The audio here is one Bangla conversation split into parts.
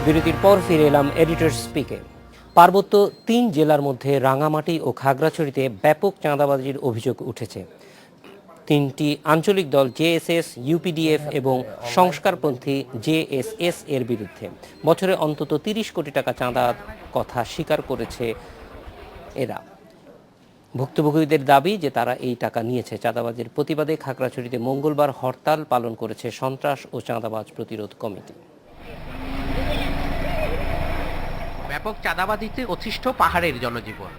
বিরতির পর ফিরে এলাম এডিটর স্পিকে। পার্বত্য ৩ জেলার মধ্যে রাঙামাটি ও খাগড়াছড়িতে ব্যাপক চাঁদাবাজির অভিযোগ উঠেছে। ৩টি আঞ্চলিক দল জেএসএস, ইউপিডিএফ এবং সংস্কারপন্থী জেএসএস এর বিরুদ্ধে বছরে অন্তত ৩০ কোটি টাকা চাঁদার কথা স্বীকার করেছে এরা। ভুক্তভোগীদের দাবি যে তারা এই টাকা নিয়েছে। চাঁদাবাজির প্রতিবাদে খাগড়াছড়িতে মঙ্গলবার হরতাল পালন করেছে সন্ত্রাস ও চাঁদাবাজ প্রতিরোধ কমিটি। ব্যাপক চাঁদাবাজিতে অতিষ্ঠ পাহাড়ের জনজীবন।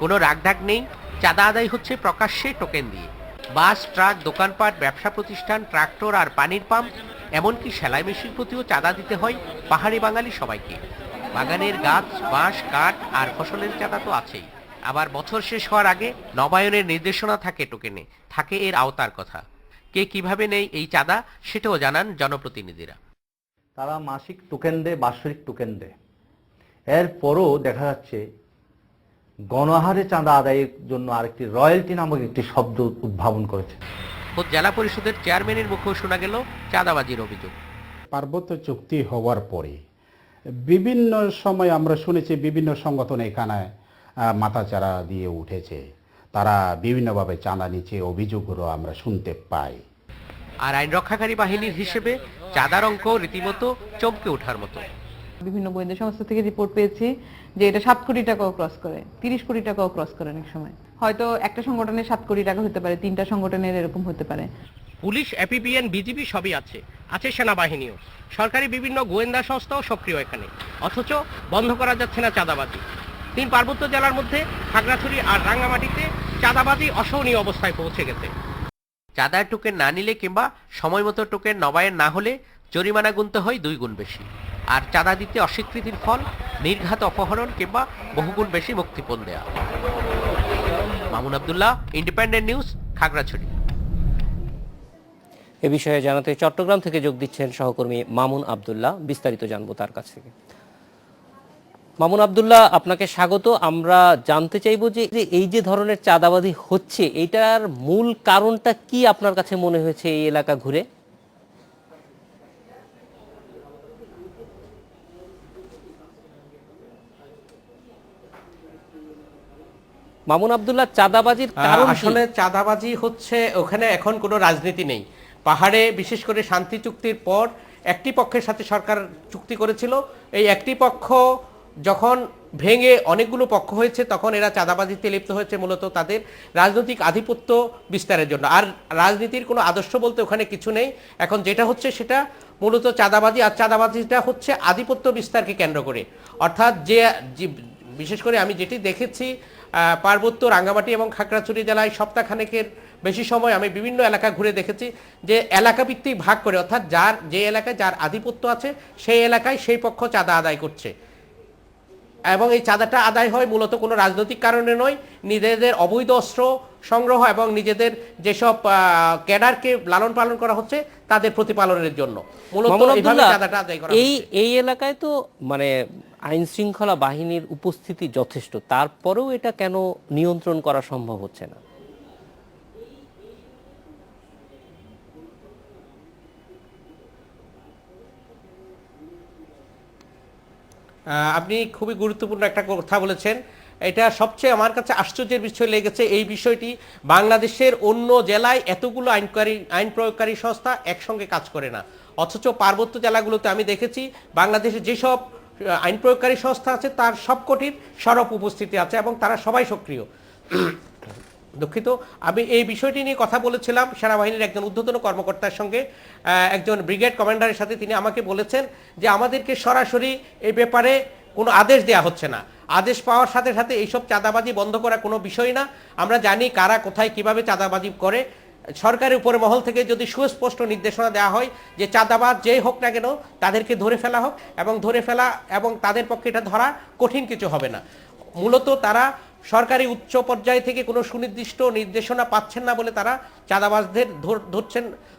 কোনো রাগঢাক নেই, চাঁদা আদায় হচ্ছে প্রকাশ্যে টোকেন দিয়ে। বাস, ট্রাক, দোকানপাট, ব্যবসা প্রতিষ্ঠান, ট্রাক্টর আর পানির পাম্প, এমনকি সেলাই মেশিন প্রতিও চাঁদা দিতে হয় পাহাড়ি বাঙালি সবাইকে। বাগানের গাছ, বাঁশ, কাঠ আর ফসলের চাঁদা তো আছেই। আবার বছর শেষ হওয়ার আগে নবায়নের নির্দেশনা থাকে টোকেনে, থাকে এর আওতার কথা। কে কিভাবে নেয় এই চাঁদা সেটাও জানান জনপ্রতিনিধিরা। তারা মাসিক টোকেন দেয়, বাৎসরিক টোকেন দেয়। এরপরও দেখা যাচ্ছে গণহারে চাঁদা আদায়ের জন্য আরেকটি রয়্যালটি নামক একটি শব্দ উদ্ভাবন করেছে। খোদ জেলা পরিষদের চেয়ারম্যানের মুখেও শোনা গেল চাঁদাবাজির অভিযোগ। পার্বত্য চুক্তি হওয়ার পরে বিভিন্ন সময় আমরা শুনেছি বিভিন্ন সংগঠন এখানে মাথাচাড়া দিয়ে উঠেছে, তারা বিভিন্নভাবে চাঁদা নিচ্ছে, অভিযোগগুলো আমরা শুনতে পাই। আর আইন রক্ষাকারী বাহিনীর হিসেবে চাঁদার অঙ্ক রীতিমতো চমকে ওঠার মতো। বিভিন্ন গোয়েন্দা সংস্থা থেকে রিপোর্ট পেয়েছি যে এটা 7 কোটি টাকাও ক্রস করে, 30 কোটি টাকাও ক্রস করে। অনেক সময় হয়তো একটা সংগঠনের 7 কোটি টাকা হতে পারে, 3টা সংগঠনের এরকম হতে পারে। পুলিশ, এপিবিএন, বিজিবি সবই আছে, আছে সেনাবাহিনীও, সরকারি বিভিন্ন গোয়েন্দা সংস্থাও সক্রিয় এখানে। অথচ বন্ধ করা যাচ্ছে না চাঁদাবাজি। 3 পার্বত্য জেলার মধ্যে খাগড়াছড়ি আর রাঙ্গামাটিতে চাঁদাবাজি অসহনীয় অবস্থায় পৌঁছে গেছে। চাঁদার টোকেন না নিলে কিংবা সময় মতো টোকেন নবায়ন না হলে জরিমানা গুনতে হয় 2 গুণ বেশি। আর চাঁদা দিতে অস্বীকৃতির ফল নির্ঘাত অপহরণ কিংবা বহুগুণ বেশি মুক্তিপণ দেয়া। Mamun Abdullah, Independent News, Khagrachhari. এ বিষয়ে জানাতে চট্টগ্রাম থেকে যোগ দিচ্ছেন সহকর্মী মামুন আব্দুল্লাহ। বিস্তারিত জানবো তার কাছ থেকে। মামুন আব্দুল্লাহ, আপনাকে স্বাগত। আমরা জানতে চাইবো যে এই যে ধরনের চাঁদাবাজি হচ্ছে, এটার মূল কারণটা কি আপনার কাছে মনে হয়েছে এই এলাকা ঘুরে? মামুন আব্দুল্লাহ, চাঁদাবাজির কারণ আসলে চাঁদাবাজি হচ্ছে ওখানে এখন কোনো রাজনীতি নেই। পাহাড়ে বিশেষ করে শান্তি চুক্তির পর একটি পক্ষের সাথে সরকার চুক্তি করেছিল, এই একটি পক্ষ যখন ভেঙে অনেকগুলো পক্ষ হয়েছে তখন এরা চাঁদাবাজিতে লিপ্ত হয়েছে মূলত তাদের রাজনৈতিক আধিপত্য বিস্তারের জন্য। আর রাজনীতির কোনো আদর্শ বলতে ওখানে কিছু নেই। এখন যেটা হচ্ছে সেটা মূলত চাঁদাবাজি, আর চাঁদাবাজিটা হচ্ছে আধিপত্য বিস্তারকে কেন্দ্র করে। অর্থাৎ যে বিশেষ করে আমি যেটি দেখেছি পার্বত্য, রাঙ্গামাটি এবং খাগড়াছড়ি জেলায় সপ্তাহখানেকের বেশি সময় আমি বিভিন্ন এলাকা ঘুরে দেখেছি যে এলাকাভিত্তিক ভাগ করে, অর্থাৎ যে এলাকায় যার আধিপত্য আছে সেই এলাকায় সেই পক্ষ চাঁদা আদায় করছে। এবং এই চাঁদাটা আদায় হয় মূলত কোনো রাজনৈতিক কারণে নয়, নিজেদের অবৈধ অস্ত্র সংগ্রহ এবং নিজেদের যেসব ক্যাডারকে লালন পালন করা হচ্ছে তাদের প্রতিপালনের জন্য মূলত এইভাবে চাঁদাটা আদায় করা হচ্ছে। এই এলাকায় তো মানে আইন শৃঙ্খলা বাহিনীর উপস্থিতি যথেষ্ট, তারপরেও এটা কেন নিয়ন্ত্রণ করা সম্ভব হচ্ছে না? আপনি খুবই গুরুত্বপূর্ণ একটা কথা বলেছেন। এটা সবচেয়ে আমার কাছে আশ্চর্যের বিষয় লেগেছে এই বিষয়টি, বাংলাদেশের অন্য জেলায় এতগুলো আইন প্রয়োগকারী সংস্থা একসঙ্গে কাজ করে না, অথচ পার্বত্য জেলাগুলোতে আমি দেখেছি বাংলাদেশে যেসব আইন প্রয়োগকারী সংস্থা আছে তার সবকটির সরব উপস্থিতি আছে এবং তারা সবাই সক্রিয়। দুঃখিত, আমি এই বিষয়টি নিয়ে কথা বলেছিলাম সেনাবাহিনীর একজন ঊর্ধ্বতন কর্মকর্তার সঙ্গে, একজন ব্রিগেড কমান্ডারের সাথে। তিনি আমাকে বলেছেন যে আমাদেরকে সরাসরি এই ব্যাপারে কোনো আদেশ দেওয়া হচ্ছে না, আদেশ পাওয়ার সাথে সাথে এইসব চাঁদাবাজি বন্ধ করা কোনো বিষয় না। আমরা জানি কারা কোথায় কিভাবে চাঁদাবাজি করে। সরকারের উপরে মহল থেকে যদি সুস্পষ্ট নির্দেশনা দেওয়া হয় যে চাঁদাবাজ যেই হোক না কেন তাদেরকে ধরে ফেলা হোক, এবং ধরে ফেলা এবং তাদের পক্ষে এটা ধরা কঠিন কিছু হবে না। মূলত তারা সরকারি উচ্চ পর্যায় থেকে কোনো সুনির্দিষ্ট নির্দেশনা পাচ্ছেন না বলে তারা চাঁদাবাজদের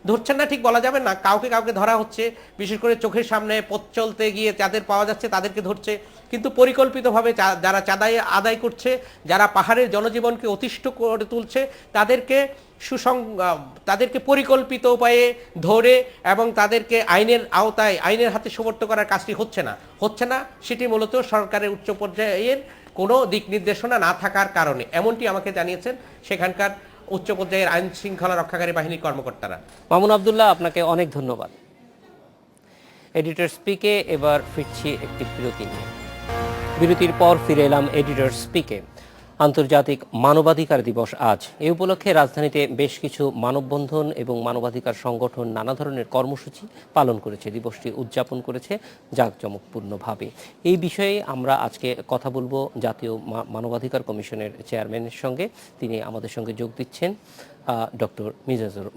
ধরছেন না ঠিক বলা যাবে না, কাউকে কাউকে ধরা হচ্ছে, বিশেষ করে চোখের সামনে পথ চলতে গিয়ে যাদের পাওয়া যাচ্ছে তাদেরকে ধরছে, কিন্তু পরিকল্পিতভাবে যারা চাঁদা আদায় করছে, যারা পাহাড়ের জনজীবনকে অতিষ্ঠ করে তুলছে তাদেরকে পরিকল্পিত উপায়ে ধরে এবং তাদেরকে আইনের আওতায় আইনের হাতে সোপর্দ করার কাজটি হচ্ছে না। সেটি মূলত সরকারের উচ্চ পর্যায়ের কোনো দিক নির্দেশনা না থাকার কারণে, এমনটি আমাকে জানিয়েছেন সেখানকার উচ্চ পর্যায়ের আইন শৃঙ্খলা রক্ষাকারী বাহিনীর কর্মকর্তারা। মামুন আব্দুল্লাহ, আপনাকে অনেক ধন্যবাদ। এডিটর স্পিকে এবার ফিরছি একটি বিরতি নিয়ে। বিরতির পর ফিরে এলাম এডিটর স্পিকে। আন্তর্জাতিক মানবাধিকার দিবস আজ। এই উপলক্ষে রাজধানীতে বেশ কিছু মানববন্ধন এবং মানবাধিকার সংগঠন নানা ধরনের কর্মসূচি পালন করেছে, দিবসটি উদযাপন করেছে জাঁকজমকপূর্ণভাবে। এই বিষয়ে আমরা আজকে কথা বলবো জাতীয় মানবাধিকার কমিশনের চেয়ারম্যানের সঙ্গে। তিনি আমাদের সঙ্গে যোগ দিচ্ছেন ডক্টর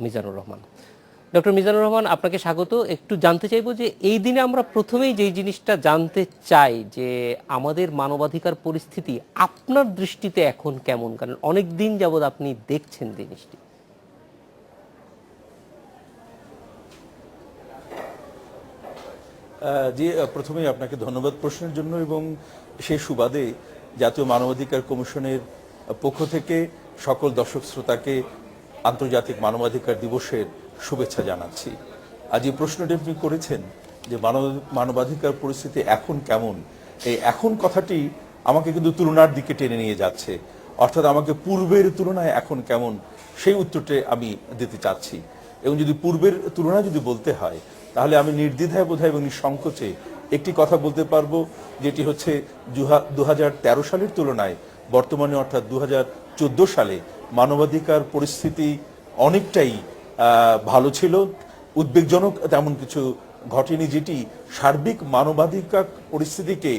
মিজানুর রহমান। ডক্টর মিজানুর রহমান, আপনাকে স্বাগত। একটু জানতে চাইবো যে এই দিনে আমরা প্রথমেই যেই জিনিসটা জানতে চাই যে আমাদের মানবাধিকার পরিস্থিতি আপনার দৃষ্টিতে এখন কেমন, কারণ অনেক দিন যাবৎ আপনি দেখছেন জিনিসটি। জি, প্রথমেই আপনাকে ধন্যবাদ প্রশ্নের জন্য, এবং সেই সুবাদে জাতীয় মানবাধিকার কমিশনের পক্ষ থেকে সকল দর্শক শ্রোতাকে আন্তর্জাতিক মানবাধিকার দিবসের শুভেচ্ছা জানাচ্ছি। আজ এই প্রশ্নটি আপনি করেছেন যে মানবাধিকার পরিস্থিতি এখন কেমন, এই এখন কথাটি আমাকে কিন্তু তুলনার দিকে টেনে নিয়ে যাচ্ছে, অর্থাৎ আমাকে পূর্বের তুলনায় এখন কেমন সেই উত্তরটি আমি দিতে চাচ্ছি। এবং যদি পূর্বের তুলনা যদি বলতে হয় তাহলে আমি নির্দ্বিধায় বোধহয় এবং নিঃসংকোচে একটি কথা বলতে পারবো, যেটি হচ্ছে 2013 সালের তুলনায় বর্তমানে অর্থাৎ 2014 সালে মানবাধিকার পরিস্থিতি অনেকটাই ভালো ছিল। উদ্বেগজনক তেমন কিছু ঘটেনি, যেটি সার্বিক মানবাধিকার পরিস্থিতিকে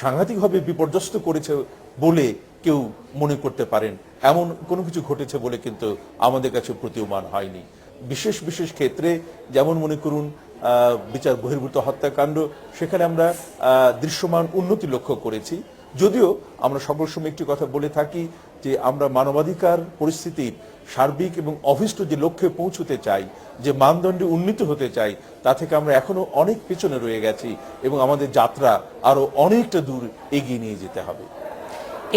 সাংঘাতিকভাবে বিপর্যস্ত করেছে বলে কেউ মনে করতে পারেন। এমন কোনো কিছু ঘটেছে বলে কিন্তু আমাদের কাছে প্রতীয়মান হয়নি। বিশেষ বিশেষ ক্ষেত্রে যেমন মনে করুন বিচার বহির্ভূত হত্যাকাণ্ড, সেখানে আমরা দৃশ্যমান উন্নতি লক্ষ্য করেছি। যদিও আমরা সকল সময় একটি কথা বলে থাকি যে আমরা মানবাধিকার পরিস্থিতির সার্বিক এবং অভিষ্ট যে লক্ষ্যে পৌঁছতে চাই, যে মানদণ্ডে উন্নীত হতে চাই, তা থেকে আমরা এখনো অনেক পেছনে রয়ে গেছি এবং আমাদের যাত্রা আরো অনেকটা দূর এগিয়ে নিয়ে যেতে হবে।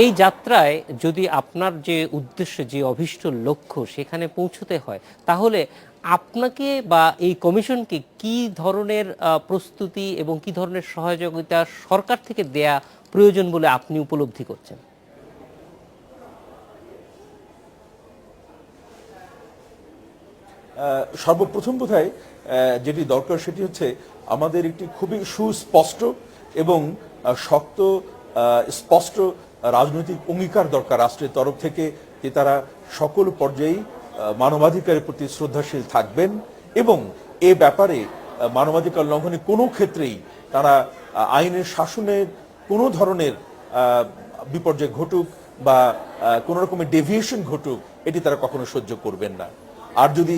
এই যাত্রায় যদি আপনার যে উদ্দেশ্য, যে অভিষ্ট লক্ষ্য সেখানে পৌঁছতে হয়, তাহলে আপনাকে বা এই কমিশনকে কি ধরনের প্রস্তুতি এবং কি ধরনের সহযোগিতা সরকার থেকে দেয়া প্রয়োজন বলে আপনি উপলব্ধি করছেন? সর্বপ্রথম বোধহয় যেটি দরকার সেটি হচ্ছে আমাদের একটি খুবই সুস্পষ্ট এবং শক্ত স্পষ্ট রাজনৈতিক অঙ্গীকার দরকার রাষ্ট্রের তরফ থেকে, যে তারা সকল পর্যায়েই মানবাধিকারের প্রতি শ্রদ্ধাশীল থাকবেন এবং এ ব্যাপারে মানবাধিকার লঙ্ঘনের কোনো ক্ষেত্রেই তারা আইনের শাসনের কোনো ধরনের বিপর্যয় ঘটুক বা কোনো রকমের ডেভিয়েশন ঘটুক, এটি তারা কখনো সহ্য করবেন না। আর যদি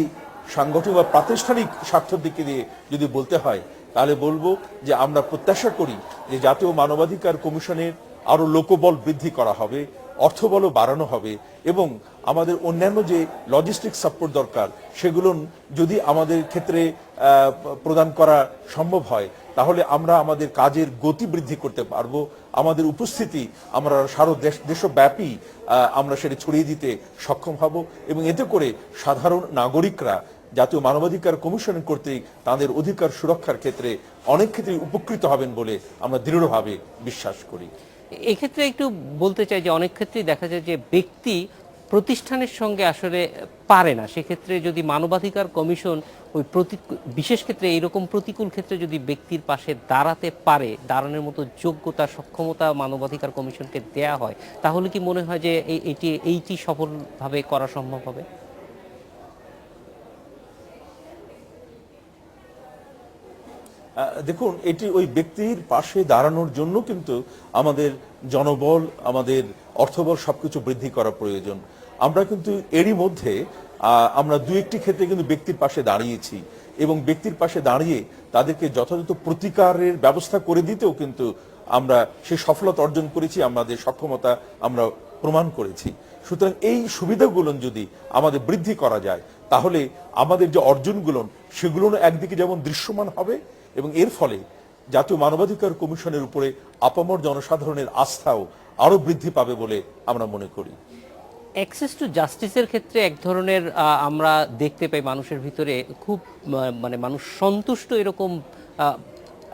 সাংগঠনিক বা প্রাতিষ্ঠানিক স্বার্থের দিকে দিয়ে যদি বলতে হয়, তাহলে বলবো যে আমরা প্রত্যাশা করি যে জাতীয় মানবাধিকার কমিশনের আরো লোকবল বৃদ্ধি করা হবে, অর্থবলও বাড়ানো হবে এবং আমাদের অন্যান্য যে লজিস্টিক সাপোর্ট দরকার সেগুলো যদি আমাদের ক্ষেত্রে প্রদান করা সম্ভব হয়, তাহলে আমরা আমাদের কাজের গতি বৃদ্ধি করতে পারবো। আমাদের উপস্থিতি আমরা সারা দেশব্যাপী আমরা সেটা ছড়িয়ে দিতে সক্ষম হব এবং এতে করে সাধারণ নাগরিকরা জাতীয় মানবাধিকার কমিশন কর্তৃক তাদের অধিকার সুরক্ষার ক্ষেত্রে অনেক ক্ষেত্রে উপকৃত হবেন বলে আমরা দৃঢ়ভাবে বিশ্বাস করি। এক্ষেত্রে একটু বলতে চাই যে অনেক ক্ষেত্রেই দেখা যায় যে ব্যক্তি প্রতিষ্ঠানের সঙ্গে আসলে পারে না, সেক্ষেত্রে যদি মানবাধিকার কমিশন ওই বিশেষ ক্ষেত্রে এইরকম প্রতিকূল ক্ষেত্রে যদি ব্যক্তির পাশে দাঁড়াতে পারে, দাঁড়ানোর মতো যোগ্যতা সক্ষমতা মানবাধিকার কমিশনকে দেয়া হয়, তাহলে কি মনে হয় যে এইটি সফলভাবে করা সম্ভব হবে? দেখুন, এটি ওই ব্যক্তির পাশে দাঁড়ানোর জন্য কিন্তু আমাদের জনবল, আমাদের অর্থবল সবকিছু বৃদ্ধি করা প্রয়োজন। আমরা কিন্তু এরই মধ্যে আমরা দু একটি ক্ষেত্রে কিন্তু ব্যক্তির পাশে দাঁড়িয়েছি এবং ব্যক্তির পাশে দাঁড়িয়ে তাদেরকে যথাযথ প্রতিকারের ব্যবস্থা করে দিতেও কিন্তু আমরা সেই সফলতা অর্জন করেছি, আমাদের সক্ষমতা আমরা প্রমাণ করেছি। সুতরাং এই সুবিধাগুলো যদি আমাদের বৃদ্ধি করা যায় তাহলে আমাদের যে অর্জনগুলো সেগুলো একদিকে যেমন দৃশ্যমান হবে এবং এর ফলে জাতীয় মানবাধিকার কমিশনের উপরে আপামর জনসাধারণের আস্থাও আরো বৃদ্ধি পাবে বলে আমরা মনে করি। অ্যাক্সেস টু জাস্টিসের ক্ষেত্রে এক ধরনের আমরা দেখতে পাই মানুষের ভিতরে খুব মানে মানুষ সন্তুষ্ট এরকম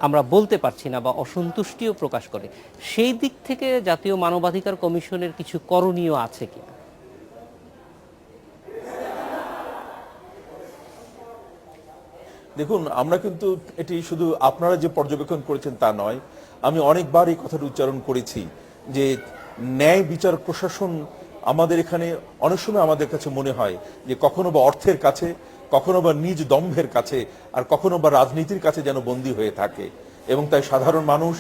আমরা বলতে পারছি না, বা অসন্তুষ্টিও প্রকাশ করে। সেই দিক থেকে জাতীয় মানবাধিকার কমিশনের কিছু করণীয় আছে কি? দেখুন, আমরা কিন্তু এটি শুধু আপনারা যে পর্যবেক্ষণ করেছেন তা নয়, আমি অনেকবার এই কথাটা উচ্চারণ করেছি যে ন্যায় বিচার প্রশাসন আমাদের এখানে অনেক সময় আমাদের কাছে মনে হয় যে কখনো বা অর্থের কাছে, কখনো বা নিজ দম্ভের কাছে, আর কখনো বা রাজনীতির কাছে যেন বন্দী হয়ে থাকে। এবং তাই সাধারণ মানুষ,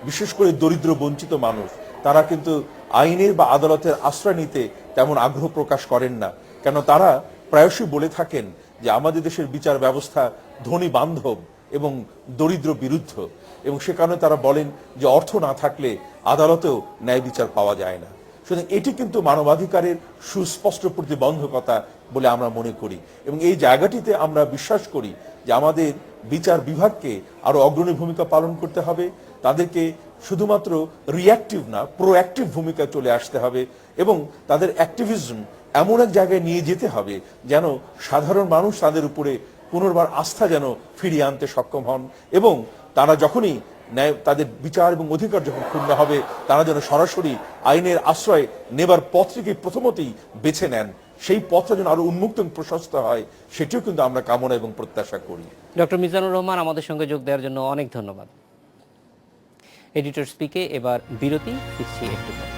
বিশেষ করে দরিদ্র বঞ্চিত মানুষ, তারা কিন্তু আইনের বা আদালতের আশ্রয় নিতে তেমন আগ্রহ প্রকাশ করেন না। কেন তারা প্রায়শই বলে থাকেন যে আমাদের দেশের বিচার ব্যবস্থা ধনী বান্ধব এবং দরিদ্র বিরুদ্ধ, এবং সে কারণে তারা বলেন যে অর্থ না থাকলে আদালতেও ন্যায় বিচার পাওয়া যায় না। সুতরাং এটি কিন্তু মানবাধিকারের সুস্পষ্ট প্রতিবন্ধকতা বলে আমরা মনে করি, এবং এই জায়গাটিতে আমরা বিশ্বাস করি যে আমাদের বিচার বিভাগকে আরো অগ্রণী ভূমিকা পালন করতে হবে। তাদেরকে শুধুমাত্র রিঅ্যাক্টিভ না, প্রোঅ্যাক্টিভ ভূমিকা চলে আসতে হবে, এবং তাদের অ্যাক্টিভিজম এমন এক জায়গায় নিয়ে যেতে হবে যেন সাধারণ মানুষ তাদের উপরে পুনর্বার আস্থা যেন ফিরিয়ে আনতে সক্ষম হন, এবং তারা যখনই ন্যায়, তাদের বিচার এবং অধিকার যখন ক্ষুণ্ণ হবে, তারা যেন সরাসরি আইনের আশ্রয় নেবার পথটিকে প্রথমতেই বেছে নেন। সেই পথটা যেন আরো উন্মুক্ত এবং প্রশস্ত হয়, সেটিও কিন্তু আমরা কামনা এবং প্রত্যাশা করি। ডক্টর মিজানুর রহমান, আমাদের সঙ্গে যোগ দেওয়ার জন্য অনেক ধন্যবাদ। এডিটর স্পিকে এবার বিরতি, ফিরছি একটু পর।